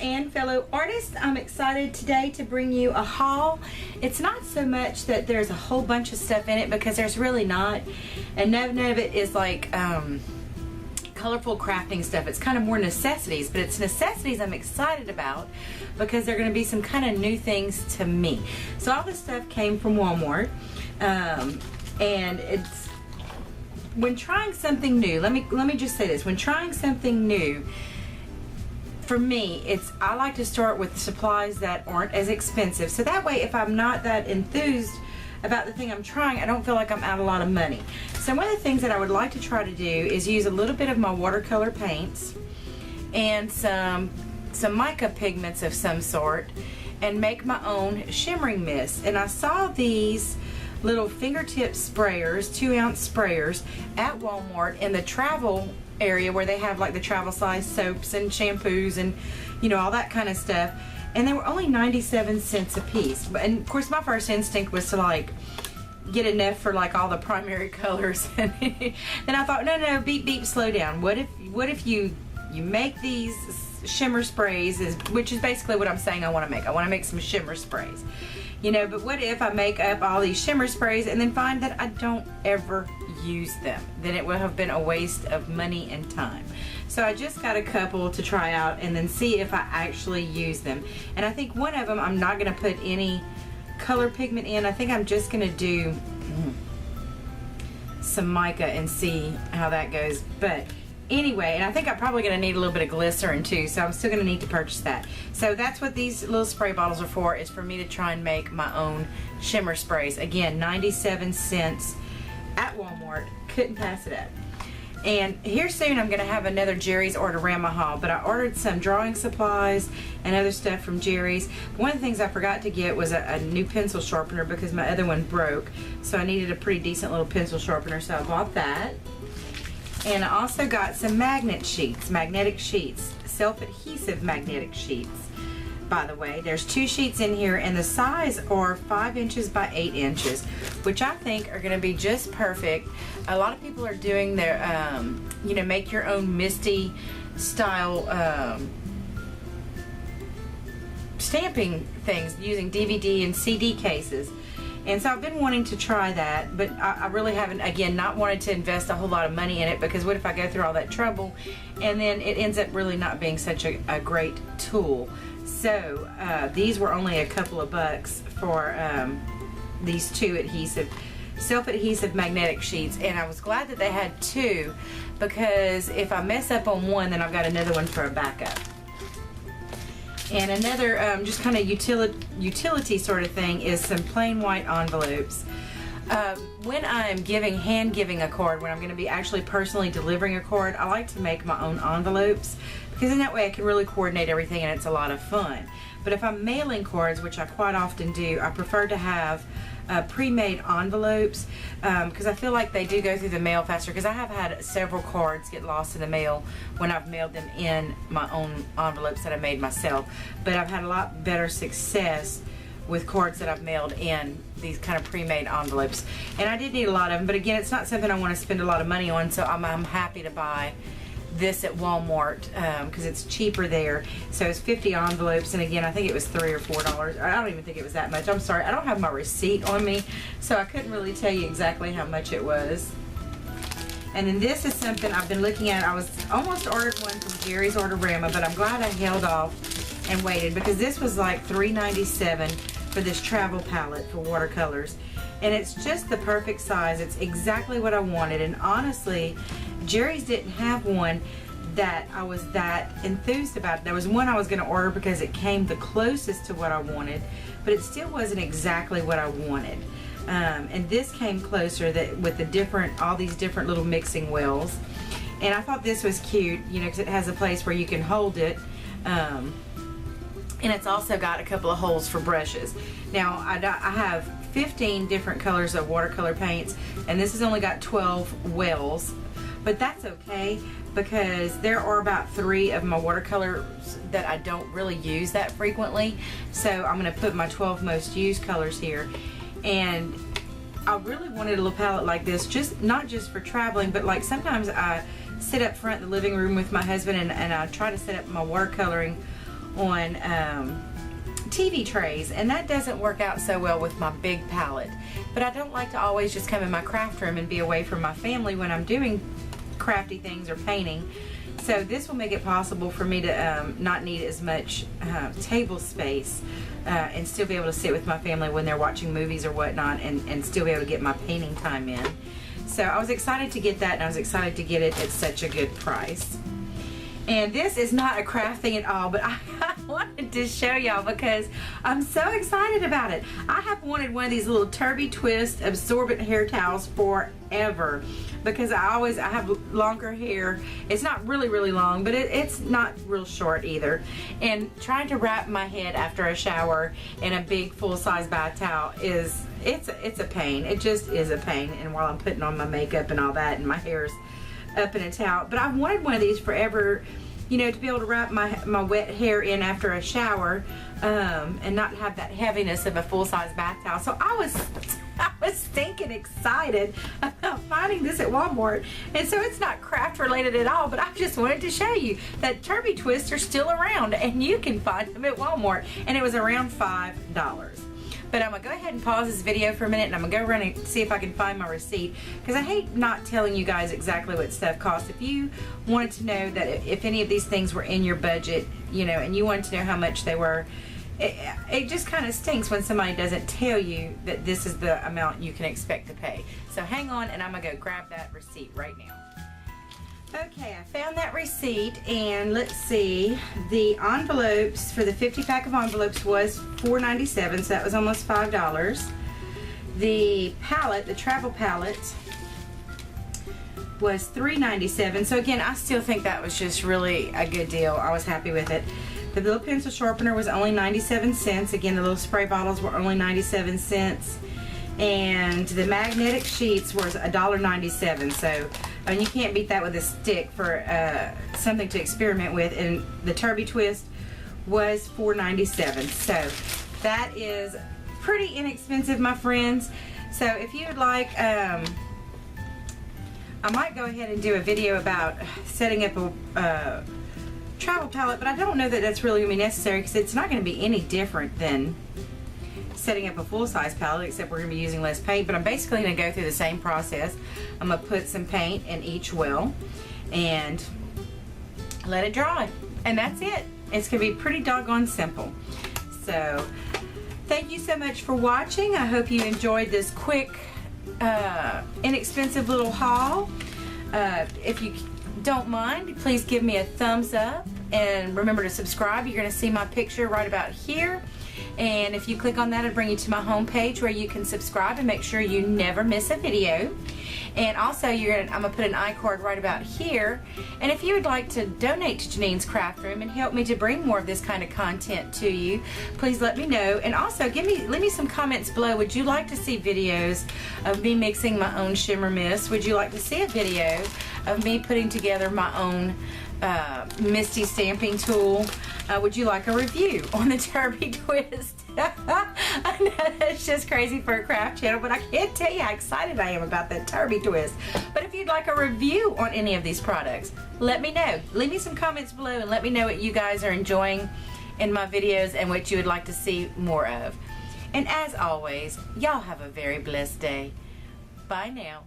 and fellow artists. I'm excited today to bring you a haul. It's not so much that there's a whole bunch of stuff in it, because there's really not, and none of it is like colorful crafting stuff. It's kind of more necessities, but it's necessities I'm excited about because they're going to be some kind of new things to me. So all this stuff came from Walmart, and it's, when trying something new, let me just say this, when trying something new, for me, I like to start with supplies that aren't as expensive, so that way if I'm not that enthused about the thing I'm trying, I don't feel like I'm out a lot of money. So one of the things that I would like to try to do is use a little bit of my watercolor paints and some mica pigments of some sort and make my own shimmering mist. And I saw these little fingertip sprayers, 2-ounce sprayers at Walmart in the travel area where they have like the travel size soaps and shampoos and all that kind of stuff, and they were only 97 cents a piece. And of course my first instinct was to like get enough for like all the primary colors, and then I thought, no, beep, slow down. What if you make these shimmer sprays, which is basically what I'm saying I want to make. I want to make some shimmer sprays, but what if I make up all these shimmer sprays and then find that I don't ever use them? Then it will have been a waste of money and time. So I just got a couple to try out and then see if I actually use them. And I think one of them I'm not going to put any color pigment in. I think I'm just going to do some mica and see how that goes. But anyway, and I think I'm probably going to need a little bit of glycerin too, so I'm still going to need to purchase that. So that's what these little spray bottles are for, is for me to try and make my own shimmer sprays. Again, 97 cents at Walmart. Couldn't pass it up. And here soon I'm going to have another Jerry's Orderama haul, but I ordered some drawing supplies and other stuff from Jerry's. One of the things I forgot to get was a new pencil sharpener because my other one broke, so I needed a pretty decent little pencil sharpener, so I bought that. And I also got some magnetic sheets, self-adhesive magnetic sheets. By the way, there's 2 sheets in here, and the size are 5 inches by 8 inches, which I think are going to be just perfect. A lot of people are doing their, make your own Misty style stamping things using DVD and CD cases. And so I've been wanting to try that, but I really haven't, again, not wanted to invest a whole lot of money in it, because what if I go through all that trouble and then it ends up really not being such a great tool. So these were only a couple of bucks for these 2 self-adhesive magnetic sheets, and I was glad that they had 2, because if I mess up on one, then I've got another one for a backup. And another just kind of utility sort of thing is some plain white envelopes. When I'm hand giving a card, when I'm going to be actually personally delivering a card, I like to make my own envelopes, because in that way I can really coordinate everything and it's a lot of fun. But if I'm mailing cards, which I quite often do, I prefer to have pre-made envelopes, because I feel like they do go through the mail faster, because I have had several cards get lost in the mail when I've mailed them in my own envelopes that I made myself. But I've had a lot better success with cards that I've mailed in these kind of pre-made envelopes. And I did need a lot of them, but again, it's not something I want to spend a lot of money on, so I'm happy to buy this at Walmart because it's cheaper there. So it's 50 envelopes, and again, I think it was $3 or $4. I don't even think it was that much. I'm sorry, I don't have my receipt on me, so I couldn't really tell you exactly how much it was. And then this is something I've been looking at. I was almost ordered one from Jerry's Orderama, but I'm glad I held off and waited, because this was like $3.97 for this travel palette for watercolors, and it's just the perfect size. It's exactly what I wanted, and honestly, Jerry's didn't have one that I was that enthused about. There was one I was going to order because it came the closest to what I wanted, but it still wasn't exactly what I wanted. And this came closer, with all these different little mixing wells. And I thought this was cute, because it has a place where you can hold it. And it's also got a couple of holes for brushes. Now I have 15 different colors of watercolor paints, and this has only got 12 wells, but that's okay, because there are about 3 of my watercolors that I don't really use that frequently. So I'm going to put my 12 most used colors here. And I really wanted a little palette like this, not just for traveling, but like sometimes I sit up front in the living room with my husband and I try to set up my watercoloring TV trays, and that doesn't work out so well with my big palette. But I don't like to always just come in my craft room and be away from my family when I'm doing crafty things or painting. So this will make it possible for me to not need as much table space and still be able to sit with my family when they're watching movies or whatnot, and still be able to get my painting time in. So I was excited to get that, and I was excited to get it at such a good price. And this is not a craft thing at all, but I wanted to show y'all because I'm so excited about it. I have wanted one of these little Turby Twist absorbent hair towels forever, because I have longer hair. It's not really long, but it's not real short either. And trying to wrap my head after a shower in a big full-size bath towel it's a pain. It just is a pain. And while I'm putting on my makeup and all that, and my hair's up in a towel. But I've wanted one of these forever, you know, to be able to wrap my wet hair in after a shower, and not have that heaviness of a full-size bath towel. So I was stinking excited about finding this at Walmart. And so it's not craft related at all, but I just wanted to show you that Turby Twists are still around, and you can find them at Walmart, and it was around $5. But I'm going to go ahead and pause this video for a minute, and I'm going to go run and see if I can find my receipt, because I hate not telling you guys exactly what stuff costs. If you wanted to know that if any of these things were in your budget, you know, and you wanted to know how much they were, it just kind of stinks when somebody doesn't tell you that this is the amount you can expect to pay. So hang on, and I'm going to go grab that receipt right now. Okay, I found that receipt, and let's see, the envelopes for the 50 pack of envelopes was $4.97, so that was almost $5. The palette, the travel palette, was $3.97. So again, I still think that was just really a good deal. I was happy with it. The little pencil sharpener was only 97 cents. Again, the little spray bottles were only 97 cents. And the magnetic sheets was $1.97. So and you can't beat that with a stick for something to experiment with. And the Turby Twist was $4.97. So that is pretty inexpensive, my friends. So if you would like, I might go ahead and do a video about setting up a travel palette, but I don't know that that's really going to be necessary, because it's not going to be any different than setting up a full-size palette, except we're going to be using less paint. But I'm basically going to go through the same process. I'm going to put some paint in each well and let it dry, and that's it. It's going to be pretty doggone simple. So thank you so much for watching. I hope you enjoyed this quick inexpensive little haul. If you don't mind, please give me a thumbs up, and remember to subscribe. You're going to see my picture right about here, and if you click on that, it'll bring you to my home page where you can subscribe and make sure you never miss a video. And also, I'm going to put an iCard right about here. And if you would like to donate to Janine's Craft Room and help me to bring more of this kind of content to you, please let me know. And also, leave me some comments below. Would you like to see videos of me mixing my own shimmer mist? Would you like to see a video of me putting together my own Misty stamping tool? Would you like a review on the Turby Twist? I know that's just crazy for a craft channel, but I can't tell you how excited I am about that Turby Twist. But if you'd like a review on any of these products, let me know. Leave me some comments below and let me know what you guys are enjoying in my videos and what you would like to see more of. And as always, y'all have a very blessed day. Bye now.